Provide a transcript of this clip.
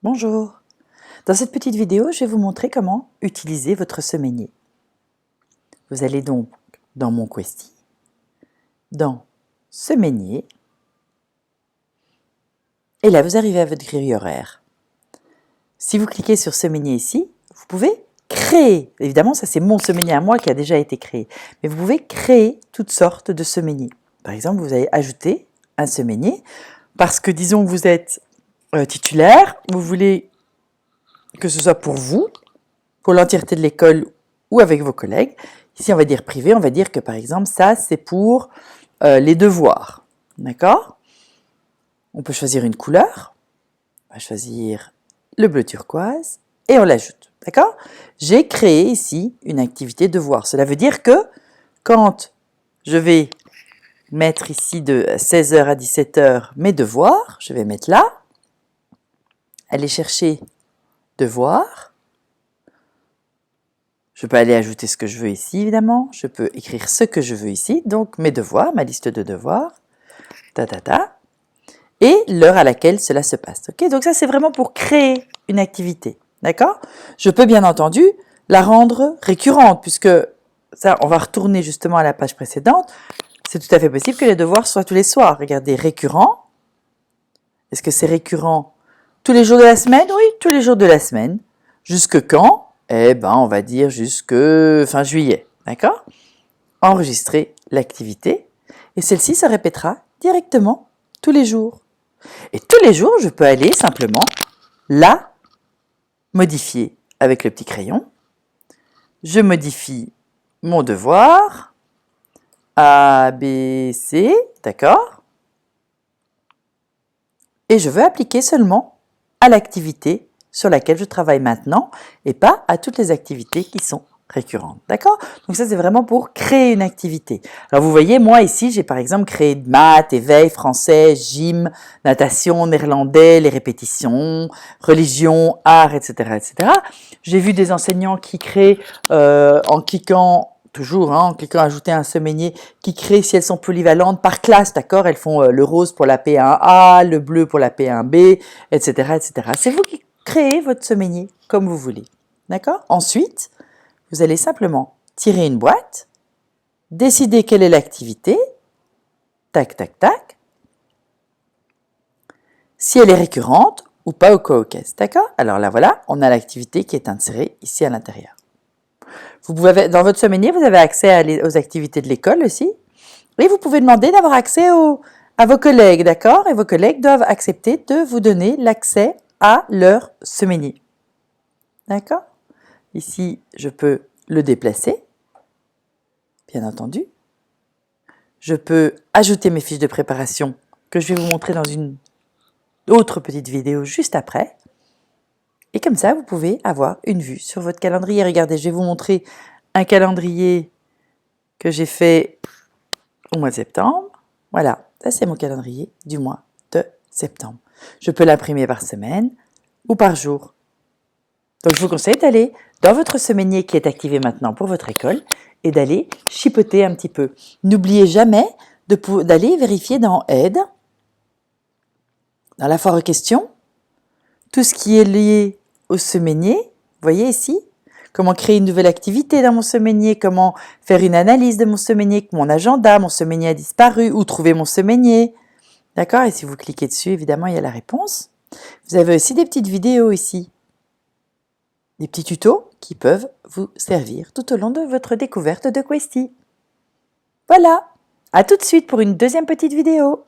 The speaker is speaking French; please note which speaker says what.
Speaker 1: Bonjour. Dans cette petite vidéo, je vais vous montrer comment utiliser votre semainier. Vous allez donc dans Mon Questy, dans Semainier, et là vous arrivez à votre grille horaire. Si vous cliquez sur Semainier ici, vous pouvez créer. Évidemment, ça c'est mon semainier à moi qui a déjà été créé, mais vous pouvez créer toutes sortes de semainiers. Par exemple, vous allez ajouter un semainier parce que disons que vous êtes titulaire, vous voulez que ce soit pour vous, pour l'entièreté de l'école ou avec vos collègues. Ici, on va dire privé, on va dire que par exemple, ça, c'est pour les devoirs. D'accord? On peut choisir une couleur. On va choisir le bleu turquoise et on l'ajoute. D'accord? J'ai créé ici une activité devoir. Cela veut dire que quand je vais mettre ici de 16h à 17h mes devoirs, je vais mettre là, aller chercher devoirs. Je peux aller ajouter ce que je veux ici, évidemment. Je peux écrire ce que je veux ici. Donc, mes devoirs, ma liste de devoirs. Et l'heure à laquelle cela se passe. Ok, donc ça, c'est vraiment pour créer une activité. D'accord? Je peux bien entendu la rendre récurrente, puisque ça, on va retourner justement à la page précédente. C'est tout à fait possible que les devoirs soient tous les soirs. Regardez, récurrent. Est-ce que c'est récurrent tous les jours de la semaine? Oui, tous les jours de la semaine. Jusque quand? Eh ben, on va dire jusque fin juillet. D'accord? Enregistrer l'activité. Et celle-ci se répétera directement tous les jours. Et tous les jours, je peux aller simplement la modifier avec le petit crayon. Je modifie mon devoir. A, B, C. D'accord? Et je veux appliquer seulement à l'activité sur laquelle je travaille maintenant et pas à toutes les activités qui sont récurrentes. D'accord? Donc ça, c'est vraiment pour créer une activité. Alors vous voyez, moi ici, j'ai par exemple créé de maths, éveil, français, gym, natation, néerlandais, les répétitions, religion, art, etc., etc. J'ai vu des enseignants qui créent en cliquant toujours, en cliquant ajouter un semainier, qui créent, si elles sont polyvalentes, par classe, d'accord? Elles font le rose pour la P1A, le bleu pour la P1B, etc., etc. C'est vous qui créez votre semainier comme vous voulez, d'accord? Ensuite, vous allez simplement tirer une boîte, décider quelle est l'activité, tac, tac, tac, si elle est récurrente ou pas au co-caisse, d'accord? Alors là, voilà, on a l'activité qui est insérée ici à l'intérieur. Vous pouvez, dans votre semainier, vous avez accès aux activités de l'école aussi. Et vous pouvez demander d'avoir accès à vos collègues, d'accord? Et vos collègues doivent accepter de vous donner l'accès à leur semainier. D'accord? Ici, je peux le déplacer, bien entendu. Je peux ajouter mes fiches de préparation que je vais vous montrer dans une autre petite vidéo juste après. Et comme ça, vous pouvez avoir une vue sur votre calendrier. Regardez, je vais vous montrer un calendrier que j'ai fait au mois de septembre. Voilà, ça c'est mon calendrier du mois de septembre. Je peux l'imprimer par semaine ou par jour. Donc je vous conseille d'aller dans votre semainier qui est activé maintenant pour votre école et d'aller chipoter un petit peu. N'oubliez jamais d'aller vérifier dans Aide, dans la foire aux questions, tout ce qui est lié au semainier. Vous voyez ici, comment créer une nouvelle activité dans mon semainier, comment faire une analyse de mon semainier, mon agenda, mon semainier a disparu, où trouver mon semainier. D'accord? Et si vous cliquez dessus, évidemment, il y a la réponse. Vous avez aussi des petites vidéos ici, des petits tutos qui peuvent vous servir tout au long de votre découverte de Questy. Voilà, à tout de suite pour une deuxième petite vidéo.